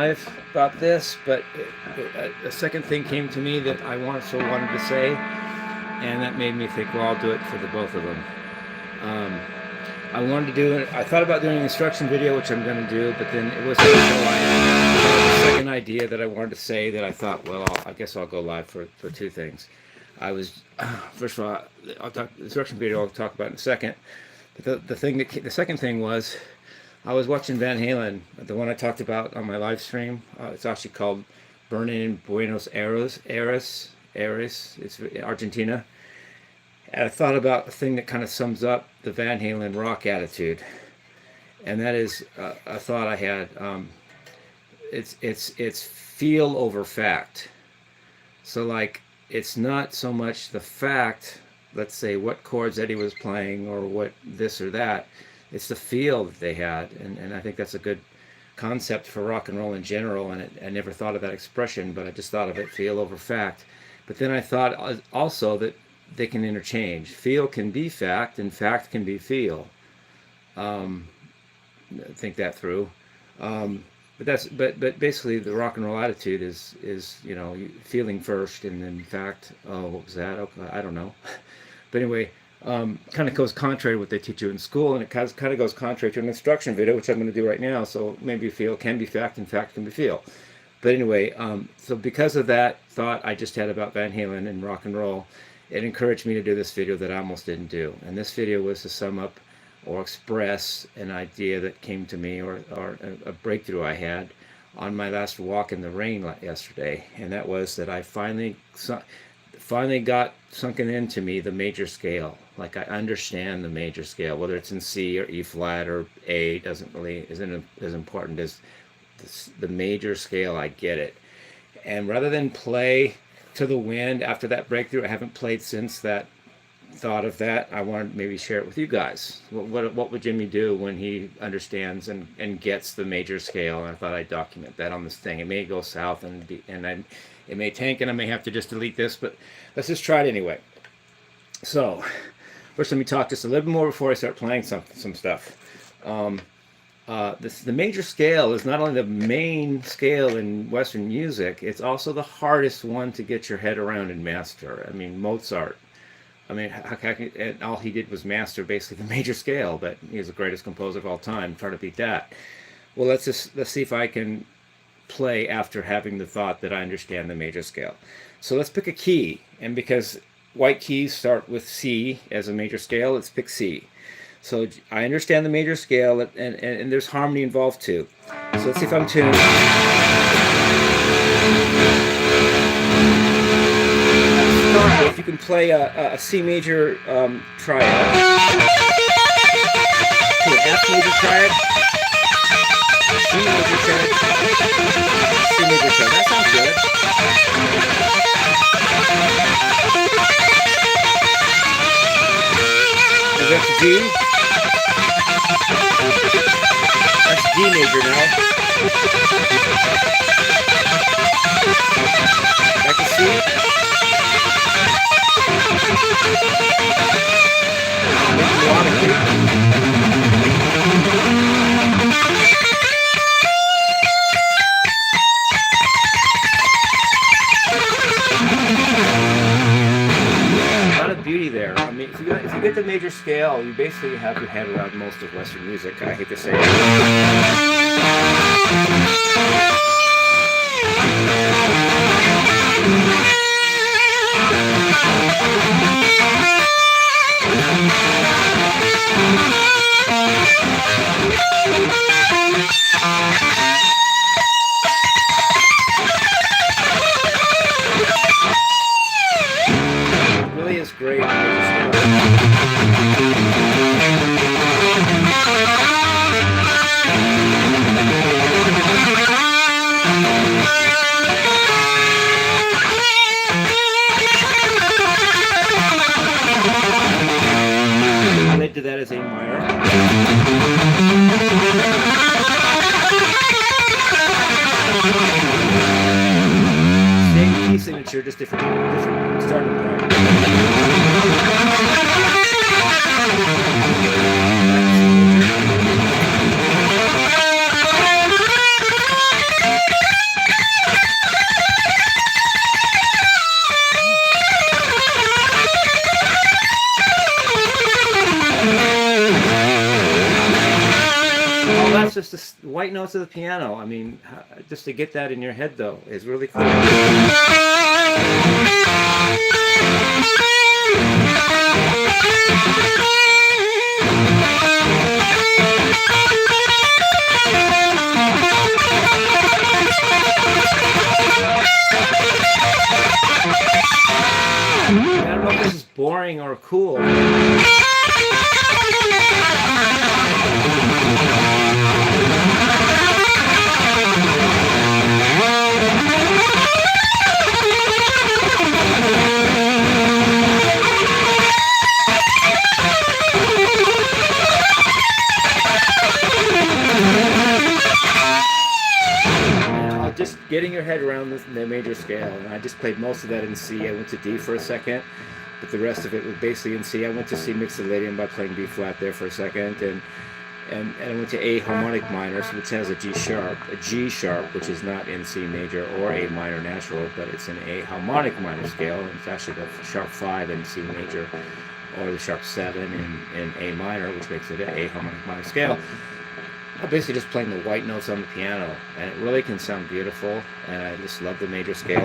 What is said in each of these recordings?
live about this, but a second thing came to me that I wanted to say, and that made me think, well, I'll do it for the both of them. I thought about doing an instruction video, which I'm going to do, but then it wasn't until I had the second idea that I wanted to say that I thought, well, I guess I'll go live for two things. First of all, the instruction video I'll talk about in a second. But the second thing was, I was watching Van Halen, the one I talked about on my live stream. It's actually called Burning in Buenos Aires. It's Argentina. And I thought about a thing that kind of sums up the Van Halen rock attitude, and that is a thought I had. It's feel over fact. So like, it's not so much the fact, let's say what chords Eddie was playing or what this or that. It's the feel that they had, and I think that's a good concept for rock and roll in general. And I never thought of that expression, but I just thought of it, feel over fact. But then I thought also that they can interchange. Feel can be fact, and fact can be feel. Think that through. But basically the rock and roll attitude is feeling first, and then fact. Oh, what was that? Okay, I don't know. But anyway, kind of goes contrary to what they teach you in school, and it kind of goes contrary to an instruction video, which I'm going to do right now. So maybe feel can be fact, and fact can be feel. But anyway, so because of that thought I just had about Van Halen and rock and roll, it encouraged me to do this video that I almost didn't do. And this video was to sum up or express an idea that came to me, or a breakthrough I had on my last walk in the rain yesterday. And that was that I finally got sunken into me the major scale. Like, I understand the major scale, whether it's in C or E flat or A, isn't as important as the major scale. I get it. And rather than play to the wind after that breakthrough, I haven't played since that thought of that. I wanted to maybe share it with you guys. What would Jimmie do when he understands and gets the major scale? And I thought I'd document that on this thing. It may go south it may tank, and I may have to just delete this, but let's just try it anyway. So first, let me talk just a little bit more before I start playing some stuff. The major scale is not only the main scale in Western music, it's also the hardest one to get your head around and master. I mean, Mozart, and all he did was master basically the major scale, but he's the greatest composer of all time. Try to beat that. Well, let's see if I can play after having the thought that I understand the major scale. So let's pick a key, and because white keys start with C as a major scale, let's pick C. So I understand the major scale, and there's harmony involved too. So let's see if I'm tuned. Start with, you can play a C major triad, to an F major triad, C major triad, C major triad. That sounds good. Is that the G? That's D major now. Back to C. A lot of beauty there. I mean, if you get the major scale, you basically have your head around most of Western music. I hate to say it. It really is great. I led to that as A minor. Same key signature, just different starting point. it's just the white notes of the piano. I mean, just to get that in your head though is really cool. I don't know if this is boring or cool. Just getting your head around the major scale, and I just played most of that in C. I went to D for a second, but the rest of it was basically in C. I went to C mixolydian by playing B flat there for a second, and I went to A harmonic minor, which has a G sharp, which is not in C major or A minor natural, but it's an A harmonic minor scale, and it's actually the sharp 5 in C major, or the sharp 7 in A minor, which makes it an A harmonic minor scale. I'm basically just playing the white notes on the piano, and it really can sound beautiful, and I just love the major scale.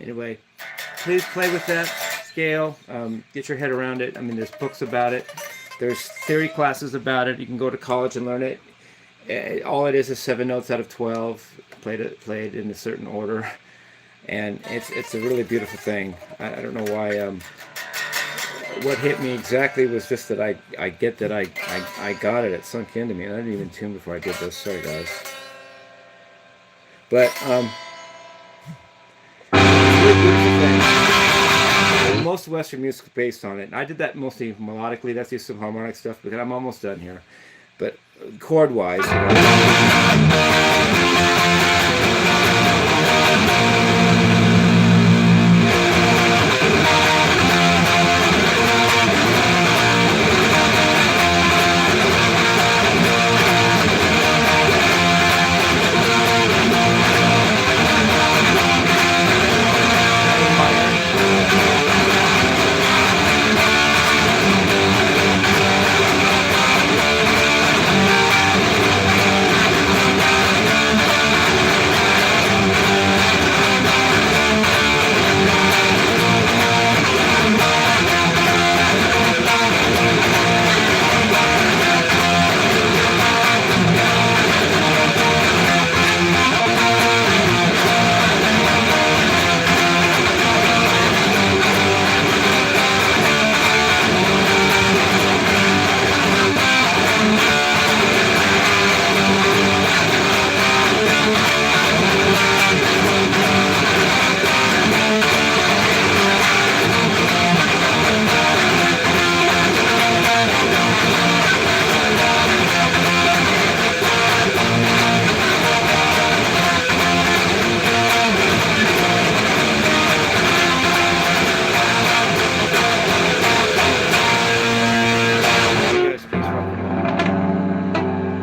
Anyway, please play with that scale. Get your head around it. I mean, there's books about it. There's theory classes about it. You can go to college and learn it. All it is 7 notes out of 12, played in a certain order, and it's a really beautiful thing. I don't know why. What hit me exactly was just that I get that I got it. It sunk into me. And I didn't even tune before I did this. Sorry, guys. But most Western music is based on it. And I did that mostly melodically. That's just some harmonic stuff, but I'm almost done here. But chord-wise, you know,